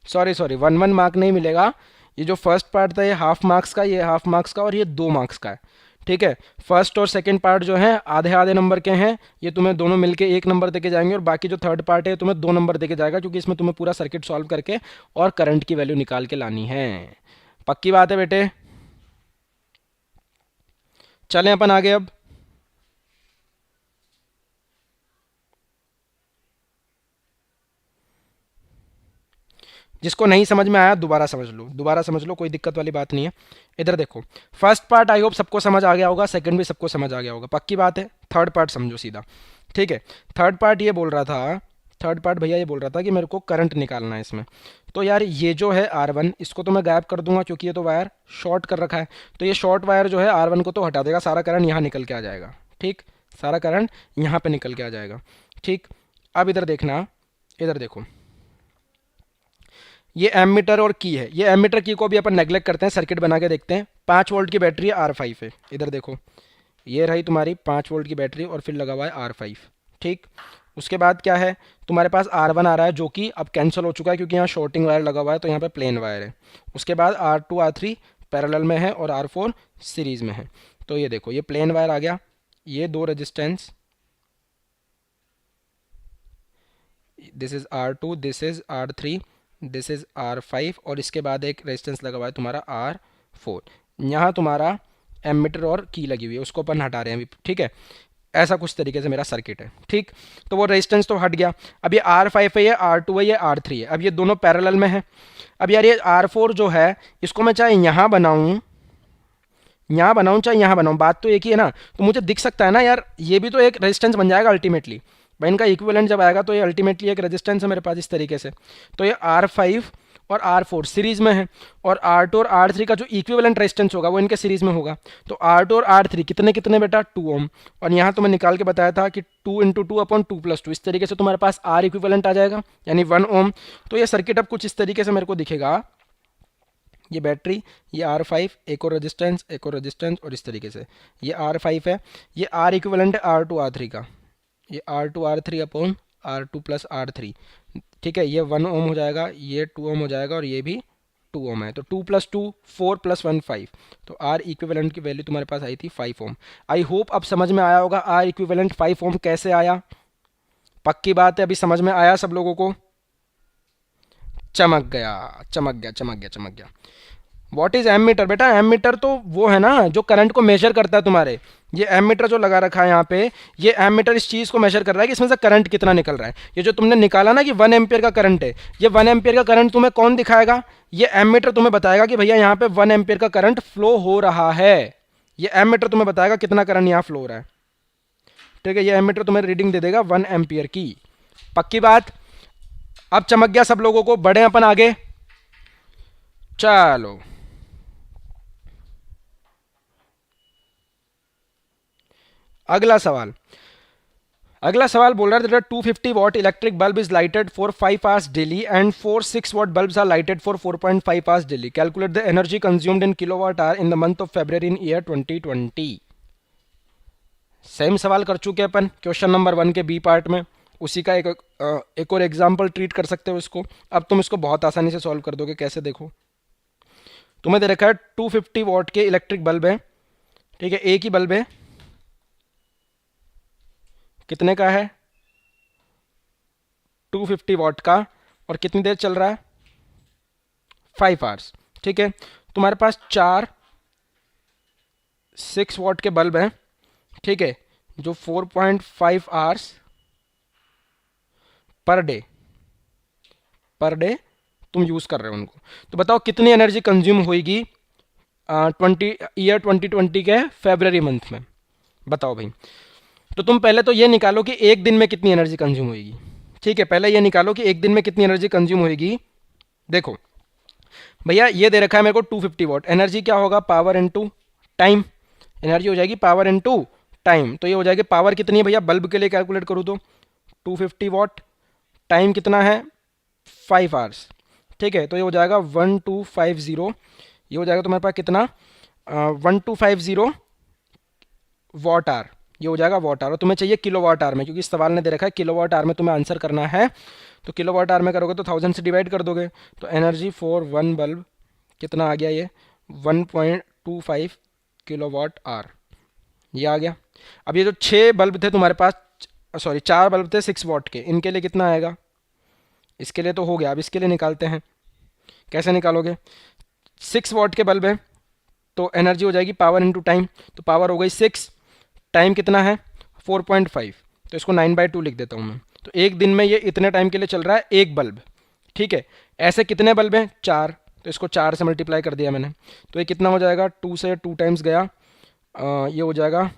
सॉरी 1 मार्क नहीं मिलेगा। ये जो फर्स्ट पार्ट था ये हाफ मार्क्स का, ये हाफ मार्क्स का, और ये 2 मार्क्स का है, ठीक है। फर्स्ट और सेकंड पार्ट जो है आधे आधे नंबर के हैं, ये तुम्हें दोनों मिलके 1 नंबर देके जाएंगे, और बाकी जो थर्ड पार्ट है तुम्हें 2 नंबर देके जाएगा, क्योंकि इसमें तुम्हें पूरा सर्किट सॉल्व करके और करंट की वैल्यू निकाल के लानी है। पक्की बात है बेटे? चलें अपन आगे अब। जिसको नहीं समझ में आया दोबारा समझ लो, दोबारा समझ लो, कोई दिक्कत वाली बात नहीं है। इधर देखो, फर्स्ट पार्ट आई होप सबको समझ आ गया होगा, सेकंड भी सबको समझ आ गया होगा, पक्की बात है। थर्ड पार्ट समझो सीधा, ठीक है। थर्ड पार्ट ये बोल रहा था, थर्ड पार्ट भैया ये बोल रहा था कि मेरे को करंट निकालना है इसमें। तो यार ये जो है R1, इसको तो मैं गायब कर दूंगा क्योंकि ये तो वायर शॉर्ट कर रखा है। तो ये शॉर्ट वायर जो है R1 को तो हटा देगा, सारा करंट यहाँ निकल के आ जाएगा, ठीक, सारा करंट यहाँ पे निकल के आ जाएगा, ठीक। अब इधर देखना, इधर देखो, ये एमीटर और की है, ये एमीटर की को भी अपन नेग्लेक्ट करते हैं, सर्किट बना के देखते हैं। 5 वोल्ट की बैटरी है, R5 है, इधर देखो, ये रही तुम्हारी 5 वोल्ट की बैटरी और फिर लगा हुआ है R5, ठीक। उसके बाद क्या है, तुम्हारे पास R1 आ रहा है जो कि अब कैंसिल हो चुका है क्योंकि यहाँ शॉर्टिंग वायर लगा हुआ है, तो यहाँ पे प्लेन वायर है। उसके बाद R2 R3 पैरेलल में है और R4 सीरीज में है। तो ये देखो, ये प्लेन वायर आ गया, ये दो resistance, this is R2, this is R3, this is R5, और इसके बाद एक रेजिस्टेंस लगा हुआ है तुम्हारा R4। यहाँ तुम्हारा एमीटर और की लगी हुई है, उसको अपन हटा रहे हैं अभी, ठीक है। ऐसा कुछ तरीके से मेरा सर्किट है, ठीक। तो वो रेजिस्टेंस तो हट गया। अब ये R5 है, ये R2 है, ये R3 है, अब ये दोनों पैरेलल में है। अब यार ये R4 जो है, इसको मैं चाहे यहाँ बनाऊँ, यहाँ बनाऊँ, चाहे यहाँ बनाऊँ, बात तो एक ही है ना। तो मुझे दिख सकता है ना यार, ये भी तो एक रेजिस्टेंस बन जाएगा अल्टीमेटली। भाई इनका इक्विवेलेंट जब आएगा तो ये अल्टीमेटली एक रेजिस्टेंस है मेरे पास इस तरीके से। तो ये R5 और R4 सीरीज में है, और R2 और R3 का जो इक्विवेलेंट रेजिस्टेंस होगा वो इनके सीरीज में होगा। तो R2 और R3 कितने कितने बेटा? 2 ओम। और यहाँ तो मैं निकाल के बताया था कि 2 × 2 अपॉन 2 + 2, इस तरीके से तुम्हारे पास R इक्विवेलेंट आ जाएगा, यानी 1 ओम। तो ये सर्किट अब कुछ इस तरीके से मेरे को दिखेगा, ये बैटरी, ये R5, एक और रेजिस्टेंस, एक और रेजिस्टेंस, और इस तरीके से ये R5 है, ये R इक्विवेलेंट है R2 R3 का, ये R2 R3 upon R2 + R3, ठीक है। ये 1 ओम हो जाएगा, ये 2 ओम हो जाएगा, और ये भी 2 ओम है। तो 2 + 2 4 + 1 5। तो R इक्विवेलेंट की वैल्यू तुम्हारे पास आई थी 5 ओम। आई होप अब समझ में आया होगा R इक्विवेलेंट 5 ओम कैसे आया। पक्की बात है, अभी समझ में आया सब लोगों को? चमक गया, चमक गया, चमक गया, चमक गया। What is ammeter? बेटा एमीटर तो वो है ना जो करंट को मेजर करता है तुम्हारे। ये एमीटर जो लगा रखा है यहाँ पे, ये एमीटर इस चीज़ को मेजर कर रहा है कि इसमें से करंट कितना निकल रहा है। ये जो तुमने निकाला ना कि 1 एम्पियर का करंट है, ये 1 एम्पियर का करंट तुम्हें कौन दिखाएगा? ये एमीटर तुम्हें बताएगा कि भैया यहाँ पे 1 एम्पियर का करंट फ्लो हो रहा है। ये एमीटर तुम्हें बताएगा कितना करंट यहाँ फ्लो हो रहा है। ठीक है, ये एमीटर तुम्हें रीडिंग दे देगा 1 एम्पियर की। पक्की बात? अब चमक गया सब लोगों को, बढ़े अपन आगे। चलो अगला सवाल। अगला सवाल बोल रहा है 250 watt electric bulb is lighted for 5 hours daily and 4 6 watt bulbs are lighted for 4.5 hours daily. Calculate the energy consumed in kilowatt hour in the month of February in year 2020। Same सवाल कर चुके हैं अपन question number 1 के B part में। उसी का एक और एग्जाम्पल ट्रीट कर सकते हो इसको। अब तुम इसको बहुत आसानी से सॉल्व कर दोगे। कैसे? देखो, तुम्हें दे रखा है 250 वॉट के इलेक्ट्रिक बल्ब है। ठीक है, एक ही बल्ब है। कितने का है? 250 वॉट का। और कितनी देर चल रहा है? 5 आवर्स। ठीक है, तुम्हारे पास 4 6 वॉट के बल्ब हैं। ठीक है, जो 4.5 आवर्स पर डे तुम यूज़ कर रहे हो उनको। तो बताओ कितनी एनर्जी कंज्यूम होगी 2020 के फरवरी मंथ में? बताओ भाई। तो तुम पहले तो ये निकालो कि एक दिन में कितनी एनर्जी कंज्यूम होगी। ठीक है, पहले ये निकालो कि एक दिन में कितनी एनर्जी कंज्यूम होगी। देखो भैया, ये दे रखा है मेरे को 250 वॉट। एनर्जी क्या होगा? Power into time. एनर्जी हो जाएगी पावर इनटू टाइम। तो ये हो जाएगी पावर कितनी है भैया? बल्ब के लिए कैलकुलेट करूँ तो 250 वॉट, टाइम कितना है? 5 आवर्स। ठीक है, तो ये हो जाएगा 1250। ये हो जाएगा तुम्हारे पास कितना? 1250 वॉट आवर। ये हो जाएगा वॉट आवर। और तुम्हें चाहिए किलो वॉट आवर में, क्योंकि इस सवाल ने दे रखा है किलो वॉट आवर में तुम्हें आंसर करना है। तो किलो वॉट आवर में करोगे तो 1000 से डिवाइड कर दोगे। तो एनर्जी फॉर वन बल्ब कितना आ गया? ये 1.25 किलो वॉट आवर। ये आ गया। अब ये जो 6 बल्ब थे तुम्हारे पास, सॉरी 4 बल्ब थे 6 वॉट के, इनके लिए कितना आएगा? इसके लिए तो हो गया। अब इसके लिए निकालते हैं। कैसे निकालोगे? 6 वॉट के बल्ब है तो एनर्जी हो जाएगी पावर इनटू टाइम। तो पावर हो गई 6, टाइम कितना है? 4.5। तो इसको 9/2 लिख देता हूँ मैं। तो एक दिन में ये इतने टाइम के लिए चल रहा है एक बल्ब। ठीक है, ऐसे कितने बल्ब हैं? 4। तो इसको 4 से मल्टीप्लाई कर दिया मैंने। तो ये कितना हो जाएगा? 2 से 2 टाइम्स गया। ये हो जाएगा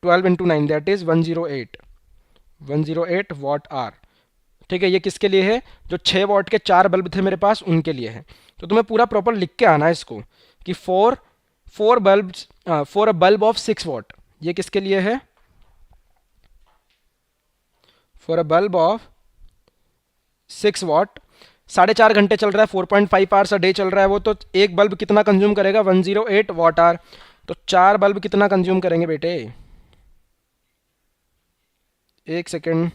12 into 9 that is 108 watt hour. ठीक है, ये किसके लिए है? जो 6 वॉट के 4 बल्ब थे मेरे पास उनके लिए है। तो तुम्हें पूरा प्रॉपर लिख के आना है इसको कि four bulbs for a bulb of 6 what. ये किसके लिए है? For a bulb of 6 what. 4.5 घंटे चल रहा है, 4.5 आवर्स अ डे चल रहा है वो। तो एक बल्ब कितना कंज्यूम करेगा? 108 वॉट आवर। तो 4 बल्ब कितना कंज्यूम करेंगे बेटे? एक second.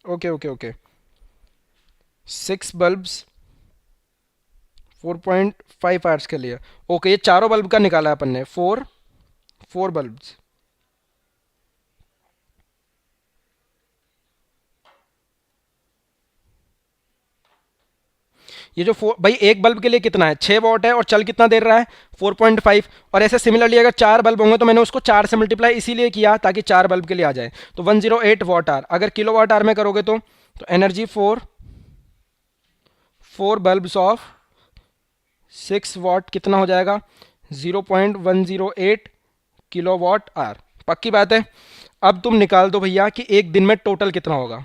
Okay okay okay, 6 bulbs 4.5 hours के लिए। ओके, ये चारों बल्ब का निकाला है अपन ने। Four bulbs. ये जो भाई एक बल्ब के लिए कितना है? 6 वॉट है और चल कितना देर रहा है? 4.5। और ऐसे सिमिलरली अगर 4 बल्ब होंगे तो मैंने उसको 4 से मल्टीप्लाई इसीलिए किया ताकि 4 बल्ब के लिए आ जाए। तो 108 वॉट आर। अगर किलो वॉट आर में करोगे तो energy four bulbs of 6 what कितना हो जाएगा? 0.108 किलो वॉट आर। पक्की बात है? अब तुम निकाल दो भैया कि एक दिन में टोटल कितना होगा।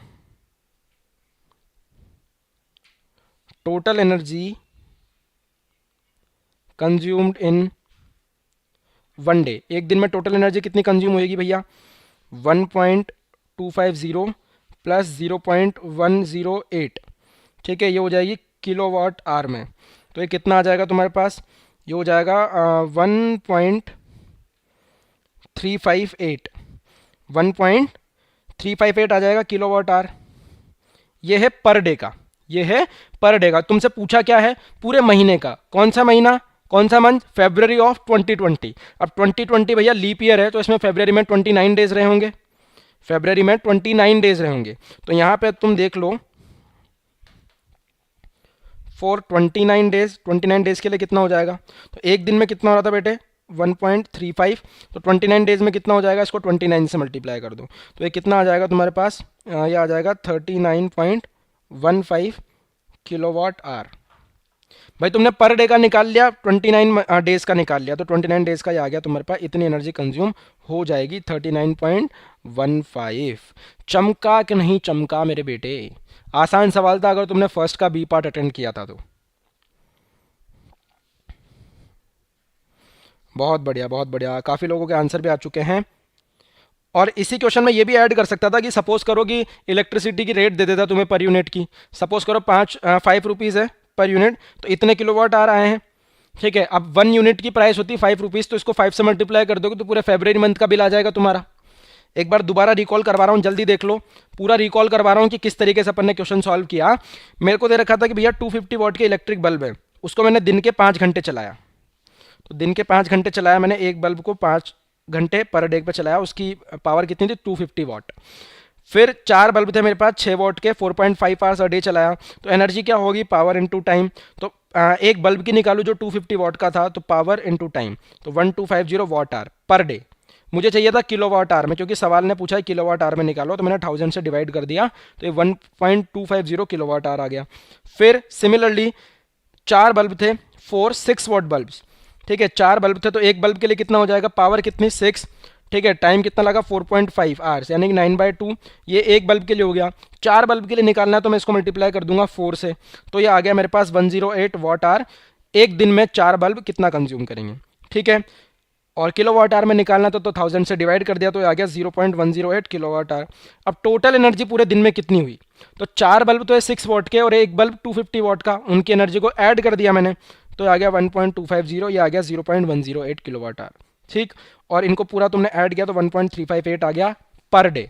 टोटल एनर्जी कंज्यूम्ड इन 1 डे। एक दिन में टोटल एनर्जी कितनी कंज्यूम होगी भैया? 1.250 प्लस 0.108। ठीक है, ये हो जाएगी किलो वॉट आवर में। तो ये कितना आ जाएगा तुम्हारे पास? ये हो जाएगा 1.358 आ जाएगा किलो वॉट आवर। ये है पर डे का। ये है पर डे का। तुमसे पूछा क्या है? पूरे महीने का। कौन सा महीना, कौन सा मंथ? February of 2020। अब 2020 भैया लीप ईयर है तो इसमें फरवरी में 29 डेज रहे होंगे। फरवरी में 29 डेज रहे होंगे। तो यहाँ पे तुम देख लो फॉर 29 डेज। 29 डेज के लिए कितना हो जाएगा? तो एक दिन में कितना हो रहा था बेटे? 1.35। तो 29 डेज में कितना हो जाएगा? इसको 29 से मल्टीप्लाई कर दो तो ये कितना आ जाएगा तुम्हारे पास? ये आ जाएगा 39.15 किलोवाट आवर। भाई तुमने पर डे का निकाल लिया, 29 डेज का निकाल लिया, तो 29 डेज का ये आ गया तुम्हारे पास, इतनी एनर्जी कंज्यूम हो जाएगी 39.15। चमका कि नहीं चमका मेरे बेटे? आसान सवाल था अगर तुमने फर्स्ट का बी पार्ट अटेंड किया था तो। बहुत बढ़िया बहुत बढ़िया, काफ़ी लोगों के आंसर भी आ चुके हैं। और इसी क्वेश्चन में ये भी ऐड कर सकता था कि सपोज करो कि इलेक्ट्रिसिटी की रेट दे देता तुम्हें पर यूनिट की, सपोज करो 5 रुपीज़ है पर यूनिट, तो इतने किलोवाट आ रहे हैं, ठीक है। अब 1 यूनिट की प्राइस होती है 5 रुपीज़, तो इसको 5 से मल्टीप्लाई कर दोगे तो पूरे फरवरी मंथ का बिल आ जाएगा तुम्हारा। एक बार दोबारा रिकॉल करवा रहा हूँ, जल्दी देख लो, पूरा रिकॉल करवा रहा हूँ कि किस तरीके से अपन ने क्वेश्चन सॉल्व किया। मेरे को दे रखा था कि भैया 250 वॉट के इलेक्ट्रिक बल्ब है, उसको मैंने दिन के 5 घंटे चलाया, तो दिन के 5 घंटे चलाया मैंने, एक बल्ब को 5 घंटे पर डे पे चलाया, उसकी पावर कितनी थी? 250 वॉट। फिर 4 बल्ब थे मेरे पास 6 वॉट के, 4.5 आवर्स अ डे चलाया, तो एनर्जी क्या होगी? Power into time. तो एक बल्ब की निकालू जो 250 वॉट का था, तो पावर इनटू टाइम, तो 1250 वॉट आवर पर डे। मुझे चाहिए था किलोवाट आवर में, क्योंकि सवाल ने पूछा है किलोवाट आवर में निकालो, तो मैंने 1000 से डिवाइड कर दिया, तो ये 1.250 किलोवाट आवर आ गया। फिर सिमिलरली 4 बल्ब थे, 6 वॉट बल्ब्स, ठीक है, 4 बल्ब थे, तो एक बल्ब के लिए कितना हो जाएगा? पावर कितनी? 6, ठीक है, टाइम कितना लगा? 4.5 आवर्स, यानी कि 9/2। ये एक बल्ब के लिए हो गया। 4 बल्ब के लिए निकालना है तो मैं इसको मल्टीप्लाई कर दूंगा 4 से, तो ये आ गया मेरे पास 108 वॉट आवर। एक दिन में 4 बल्ब कितना कंज्यूम करेंगे, ठीक है। और किलोवाट आवर में निकालना तो 1000 से डिवाइड कर दिया, तो ये आ गया 0.108 किलोवाट आवर। अब टोटल एनर्जी पूरे दिन में कितनी हुई? तो 4 बल्ब तो है 6 वॉट के और एक बल्ब 250 वॉट का, उनकी एनर्जी को ऐड कर दिया मैंने, तो आ गया 1.250, ये आ गया 0.108 किलोवाट आवर, ठीक। और इनको पूरा तुमने ऐड किया तो 1.358 आ गया पर डे।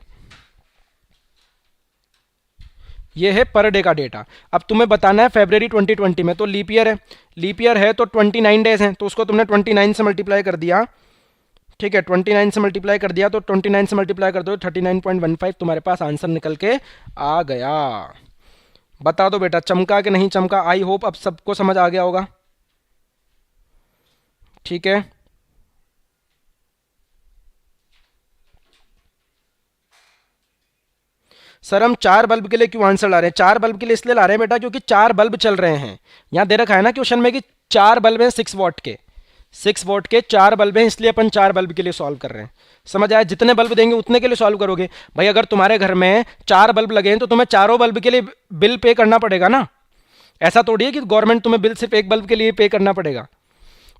ये है पर डे का डेटा। अब तुम्हें बताना है फरवरी 2020 में, तो लीप ईयर है, लीप ईयर है तो 29 डेज हैं, तो उसको तुमने 29 से मल्टीप्लाई कर दिया, ठीक है, 29 से मल्टीप्लाई कर दिया, तो 29 से मल्टीप्लाई कर दो 39.15, तुम्हारे पास आंसर निकल के आ गया। बता दो बेटा चमका कि नहीं चमका? आई होप अब सबको समझ आ गया होगा, ठीक है। सर हम 4 बल्ब के लिए क्यों आंसर ला रहे हैं? 4 बल्ब के लिए इसलिए ला रहे हैं बेटा क्योंकि 4 बल्ब चल रहे हैं। यहां दे रखा है ना क्वेश्चन में कि 4 बल्ब हैं 6 वॉट के, 6 वॉट के 4 बल्ब हैं, इसलिए अपन 4 बल्ब के लिए सॉल्व कर रहे हैं। समझ आया? जितने बल्ब देंगे उतने के लिए सॉल्व करोगे। भाई अगर तुम्हारे घर में 4 बल्ब लगे हैं तो तुम्हें चारों बल्ब के लिए बिल पे करना पड़ेगा ना। ऐसा थोड़ी है कि गवर्नमेंट तुम्हें बिल सिर्फ एक बल्ब के लिए पे करना पड़ेगा।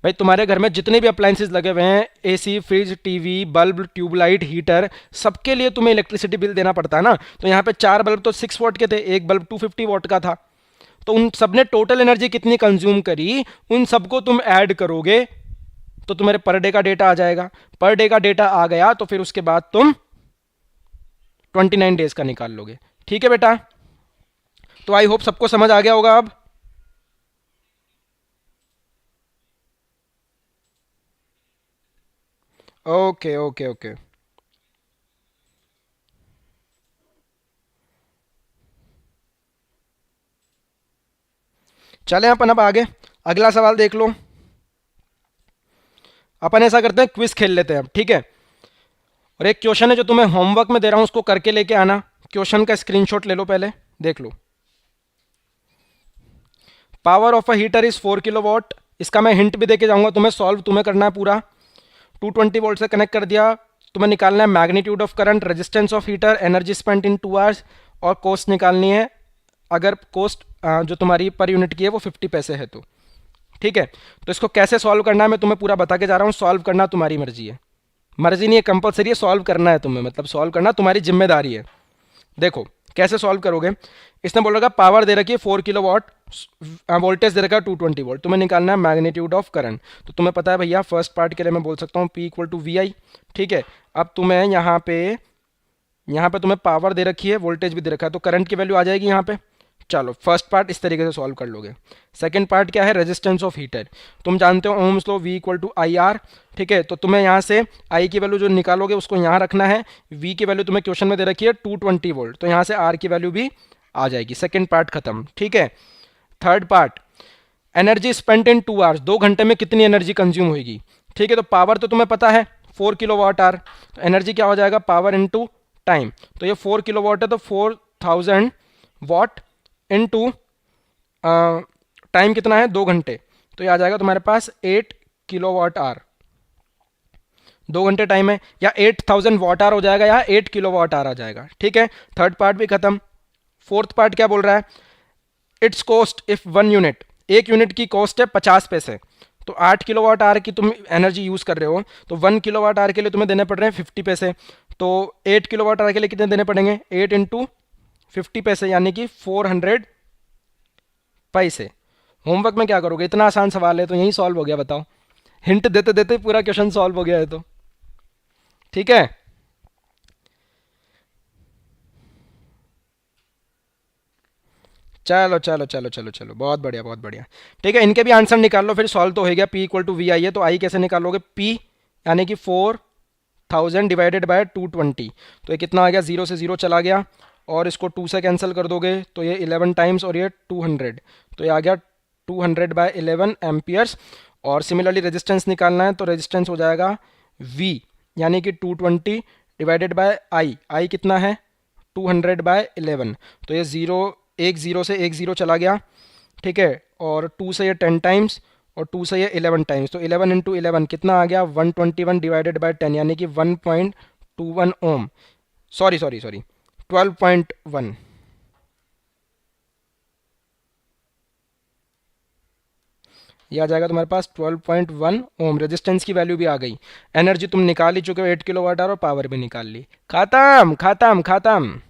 भाई तुम्हारे घर में जितने भी अप्लायंसेस लगे हुए हैं, AC, fridge, TV, bulb, tubelight, heater, सबके लिए तुम्हें इलेक्ट्रिसिटी बिल देना पड़ता है ना। तो यहाँ पे 4 बल्ब तो 6 वॉट के थे, एक बल्ब 250 वॉट का था, तो उन सब ने टोटल एनर्जी कितनी कंज्यूम करी, उन सबको तुम ऐड करोगे तो तुम्हारे पर डे का डेटा आ जाएगा। पर डे का डेटा आ गया तो फिर उसके बाद तुम 29 डेज का निकाल लोगे, ठीक है बेटा। तो आई होप सबको समझ आ गया होगा अब। ओके ओके ओके, चलें अपन अब आगे, अगला सवाल देख लो। अपन ऐसा करते हैं क्विज खेल लेते हैं अब, ठीक है। और एक क्वेश्चन है जो तुम्हें होमवर्क में दे रहा हूं, उसको करके लेके आना। क्वेश्चन का स्क्रीनशॉट ले लो, पहले देख लो। Power of a heater is 4 kilowatt. इसका मैं हिंट भी देके जाऊंगा तुम्हें, सॉल्व तुम्हें करना है पूरा। 220 वोल्ट से कनेक्ट कर दिया, तुम्हें निकालना है magnitude of current, resistance of heater, energy spent in 2 hours, और कॉस्ट निकालनी है। अगर कॉस्ट जो तुम्हारी पर यूनिट की है वो 50 पैसे है तो, ठीक है। तो इसको कैसे सॉल्व करना है मैं तुम्हें पूरा बता के जा रहा हूँ। सॉल्व करना तुम्हारी मर्जी है, मर्जी नहीं है, कंपलसरी है, सॉल्व करना है तुम्हें, मतलब सॉल्व करना तुम्हारी जिम्मेदारी है। देखो कैसे सॉल्व करोगे। इसने बोल रखा पावर दे रखी है 4 किलोवाट, वोल्टेज दे रखा है 220 वोल्ट, तुम्हें निकालना है मैग्नीट्यूड ऑफ करंट। तो तुम्हें पता है भैया फर्स्ट पार्ट के लिए मैं बोल सकता हूँ P इक्वल टू VI, ठीक है। अब तुम्हें यहाँ पे तुम्हें पावर दे रखी है, वोल्टेज भी दे रखा है, तो करंट की वैल्यू आ जाएगी यहाँ पे। चलो फर्स्ट पार्ट इस तरीके से सॉल्व कर लोगे। सेकंड पार्ट क्या है? Resistance of heater. तुम जानते हो Ohm's law, V equal to IR, ठीक है। तो तुम्हें यहाँ से I की वैल्यू जो निकालोगे उसको यहाँ रखना है। V की वैल्यू तुम्हें क्वेश्चन में दे रखी है 220 वोल्ट, तो यहाँ से R की वैल्यू भी आ जाएगी। सेकंड पार्ट खत्म, ठीक है। Third part, energy spent in 2 hours, 2 घंटे में कितनी एनर्जी कंज्यूम होगी। ठीक है, तो पावर तो तुम्हें पता है 4 किलो वाट आवर, तो एनर्जी क्या हो जाएगा, पावर इनटू टाइम। तो ये 4 किलो वाट है, तो 4000 वाट इनटू टाइम कितना है, 2 घंटे, तो ये आ जाएगा तुम्हारे पास 8 किलो वाट आवर। 2 घंटे टाइम है, या 8000 वाट आवर हो जाएगा, या 8 किलो वाट आवर आ जाएगा। ठीक है, थर्ड पार्ट भी खत्म। फोर्थ पार्ट क्या बोल रहा है, it's cost if 1 unit, 1 unit की कॉस्ट है 50 पैसे, तो 8 किलो वाट आवर की तुम एनर्जी यूज कर रहे हो, तो 1 किलो वाट आवर के लिए तुम्हें देने पड़ रहे हैं 50 पैसे, तो 8 किलो वाट आवर के लिए कितने देने पड़ेंगे, 8 इंटू 50 पैसे, यानी कि 400 पैसे। होमवर्क में क्या करोगे, इतना आसान सवाल है तो यही सॉल्व हो गया, बताओ, हिंट देते देते पूरा क्वेश्चन सॉल्व हो गया है तो। ठीक है, चलो चलो चलो चलो चलो, बहुत बढ़िया बहुत बढ़िया। ठीक है, इनके भी आंसर निकाल लो, फिर सॉल्व तो हो गया। P इक्वल टू वी आई है, तो आई कैसे निकालोगे, P यानी कि 4000 डिवाइडेड बाय 220, तो ये कितना आ गया, 0 से 0 चला गया, और इसको 2 से कैंसिल कर दोगे तो ये 11 टाइम्स, और ये 200, तो ये आ गया 200 बाय 11 एम्पियर्स। और सिमिलरली रेजिस्टेंस निकालना है, तो रेजिस्टेंस हो जाएगा V यानी कि 220 डिवाइडेड बाय आई कितना है, 200 बाय 11, तो ये 0 से 1 0 चला गया। ठीक है, और 2 से ये 10 टाइम्स, और 2 से ये 11 टाइम्स, तो 11 इंटू 11 कितना आ गया, 121 डिवाइडेड बाय 10, यानी कि 1.21 ओम, सॉरी 12.1। ये आ जाएगा तुम्हारे पास 12.1 ओम। रेजिस्टेंस की वैल्यू भी आ गई, एनर्जी तुम निकाल ही चुके हो 8 किलो वाट आवर, और पावर भी निकाल ली। खत्म खत्म खत्म।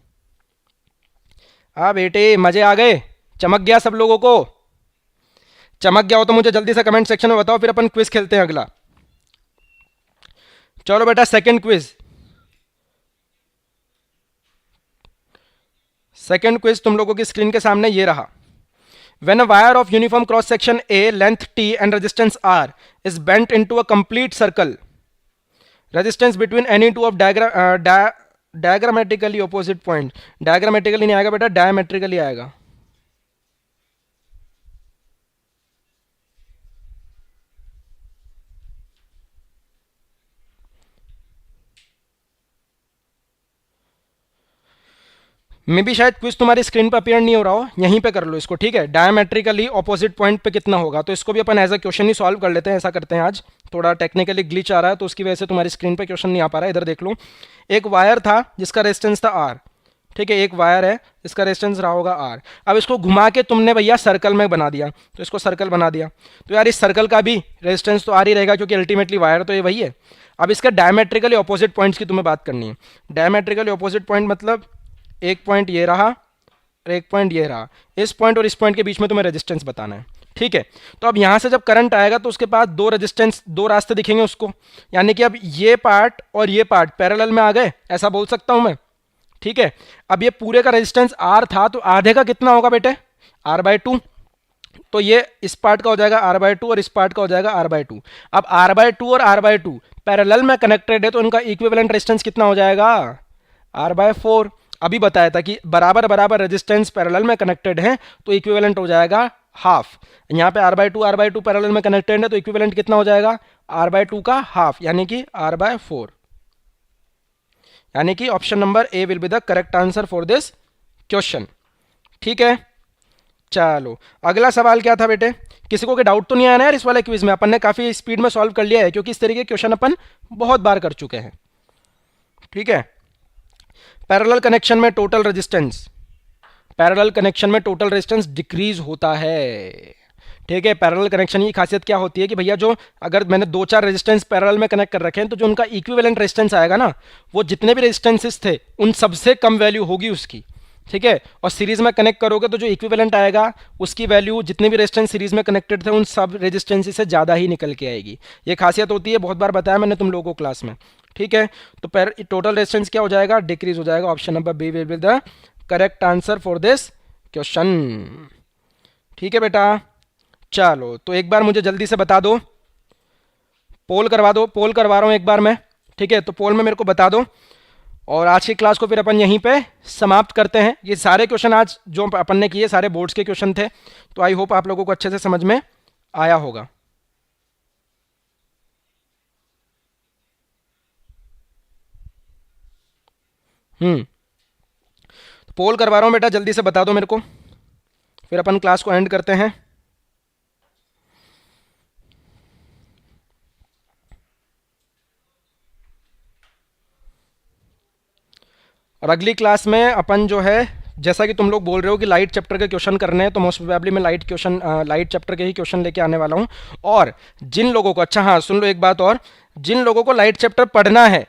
हाँ बेटे, मजे आ गए, चमक गया सब लोगों को, चमक गया हो तो मुझे जल्दी से कमेंट सेक्शन में बताओ, फिर अपन क्विज खेलते हैं अगला। चलो बेटा, सेकंड क्विज, सेकंड क्विज तुम लोगों की स्क्रीन के सामने ये रहा। When a wire of uniform cross section A, length T and resistance R is bent into a complete circle, resistance between any two of diagrammatically opposite point, diagrammatically नहीं आएगा बेटा, diametrically आएगा। मे भी शायद क्विज तुम्हारी स्क्रीन पर appear नहीं हो रहा हो, यहीं पे कर लो इसको। ठीक है, डायमेट्रिकली ऑपोजिट पॉइंट पे कितना होगा, तो इसको भी अपन एज अ क्वेश्चन ही सॉल्व कर लेते हैं। ऐसा करते हैं, आज थोड़ा टेक्निकली ग्लिच आ रहा है तो उसकी वजह से तुम्हारी स्क्रीन पे क्वेश्चन नहीं आ पा रहा है। इधर देख लो, एक वायर था जिसका रेजिस्टेंस था आर। ठीक है, एक वायर है इसका रेजिस्टेंस रहा होगा आर। अब इसको घुमा के तुमने भैया सर्कल में बना दिया, तो इसको सर्कल बना दिया, तो यार इस सर्कल का भी रेजिस्टेंस तो आर ही रहेगा, क्योंकि अल्टीमेटली वायर तो ये वही है। अब इसका डायमेट्रिकली ऑपोजिट पॉइंट्स की तुम्हें बात करनी है। डायमेट्रिकली ऑपोजिट पॉइंट मतलब एक पॉइंट ये रहा और एक पॉइंट ये रहा, इस पॉइंट और इस पॉइंट के बीच में तुम्हें रेजिस्टेंस बताना है। ठीक है, तो अब यहां से जब करंट आएगा तो उसके पास दो रेजिस्टेंस, दो रास्ते दिखेंगे उसको, यानी कि अब ये पार्ट और ये पार्ट पैरेलल में आ गए, ऐसा बोल सकता हूं मैं। ठीक है, अब ये पूरे का रेजिस्टेंस आर था, तो आधे का कितना होगा बेटे, R/2, तो ये इस पार्ट का हो जाएगा R/2 और इस पार्ट का हो जाएगा R/2। अब R/2 और R/2 पैरेलल में कनेक्टेड है, तो इनका इक्विवेलेंट रेजिस्टेंस कितना हो जाएगा, R/4। अभी बताया था कि बराबर बराबर रेजिस्टेंस पैरेलल में कनेक्टेड है तो इक्विवेलेंट हो जाएगा हाफ। यहाँ पे R/2 पैरेलल में कनेक्टेड है, तो इक्विवेलेंट कितना हो जाएगा, R/2 का हाफ, यानी कि R/4। यानी कि option number A will be the correct answer for this question. ठीक है, चलो अगला सवाल क्या था बेटे, किसी को कोई डाउट तो नहीं आया ना यार इस वाले क्विज में, अपन ने काफी स्पीड में सॉल्व कर लिया है, क्योंकि इस तरीके के क्वेश्चन अपन बहुत बार कर चुके हैं। ठीक है, पैरेलल कनेक्शन में टोटल रेजिस्टेंस, पैरेलल कनेक्शन में टोटल रेजिस्टेंस डिक्रीज होता है। ठीक है, पैरेलल कनेक्शन की खासियत क्या होती है कि भैया जो अगर मैंने 2-4 रेजिस्टेंस पैरेलल में कनेक्ट कर रखे हैं, तो जो उनका इक्विवेलेंट रेजिस्टेंस आएगा ना, वो जितने भी रेजिस्टेंसेस थे उन सबसे कम वैल्यू होगी उसकी। ठीक है, और सीरीज में कनेक्ट करोगे तो जो इक्विवेलेंट आएगा उसकी वैल्यू जितने भी रेजिस्टेंस सीरीज में कनेक्टेड थे उन सब रेजिस्टेंस से ज़्यादा ही निकल के आएगी। ये खासियत होती है, बहुत बार बताया मैंने तुम लोगों को क्लास में। ठीक है, तो टोटल रेजिस्टेंस क्या हो जाएगा, डिक्रीज हो जाएगा। Option number B will be the correct answer for this question. ठीक है बेटा, चलो तो एक बार मुझे जल्दी से बता दो, पोल करवा दो, पोल करवा रहा हूं एक बार मैं। ठीक है, तो पोल में मेरे को बता दो, और आज की क्लास को फिर अपन यहीं पे समाप्त करते हैं। ये सारे क्वेश्चन आज जो अपन ने किए सारे बोर्ड्स के क्वेश्चन थे, तो आई होप आप लोगों को अच्छे से समझ में आया होगा। पोल करवा रहा हूँ बेटा, जल्दी से बता दो मेरे को, फिर अपन क्लास को एंड करते हैं। और अगली क्लास में अपन जो है, जैसा कि तुम लोग बोल रहे हो कि लाइट चैप्टर के क्वेश्चन करने हैं, तो मोस्ट प्रोबेबली मैं लाइट चैप्टर के ही क्वेश्चन लेके आने वाला हूँ। और जिन लोगों को, अच्छा हाँ सुन लो एक बात और, जिन लोगों को लाइट चैप्टर पढ़ना है,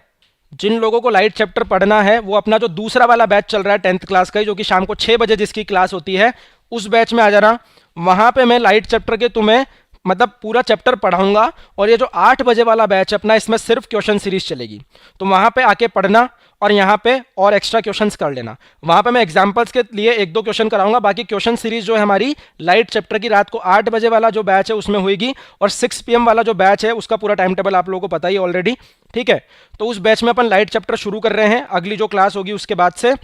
जिन लोगों को लाइट चैप्टर पढ़ना है, वो अपना जो दूसरा वाला बैच चल रहा है 10th क्लास का, जो कि शाम को 6 बजे जिसकी क्लास होती है, उस बैच में आ जाना। वहां पे मैं लाइट चैप्टर के तुम्हें मतलब पूरा चैप्टर पढ़ाऊंगा। और ये जो 8 बजे वाला बैच है अपना, इसमें सिर्फ क्वेश्चन सीरीज चलेगी, तो वहां पे आके पढ़ना और यहाँ पे और एक्स्ट्रा क्वेश्चंस कर लेना। वहां पे मैं एग्जांपल्स के लिए 1-2 क्वेश्चन कराऊंगा, बाकी क्वेश्चन सीरीज जो है हमारी लाइट चैप्टर की रात को 8 बजे वाला जो बैच है उसमें होगी, और 6 PM वाला जो बैच है उसका पूरा टाइम टेबल आप लोगों को पता ही ऑलरेडी, ठीक है। तो उस बैच में अपन लाइट चैप्टर शुरू कर रहे हैं अगली जो क्लास होगी उसके बाद से,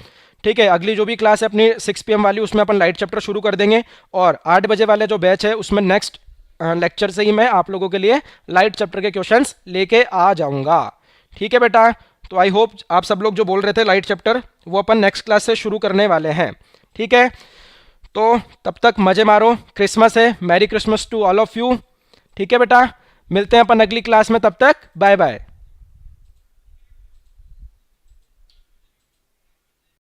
ठीक है। अगली जो भी क्लास है अपनी 6 PM वाली, उसमें अपन लाइट चैप्टर शुरू कर देंगे। और 8 बजे वाले जो बैच है उसमें नेक्स्ट लेक्चर से ही मैं आप लोगों के लिए लाइट चैप्टर के क्वेश्चंस लेके आ जाऊंगा, ठीक है बेटा। तो आई होप आप सब लोग जो बोल रहे थे लाइट चैप्टर, वो अपन नेक्स्ट क्लास से शुरू करने वाले हैं, ठीक है। तो तब तक मजे मारो, क्रिसमस है, merry Christmas to all of you, ठीक है बेटा। मिलते हैं अपन अगली क्लास में, तब तक बाय बाय।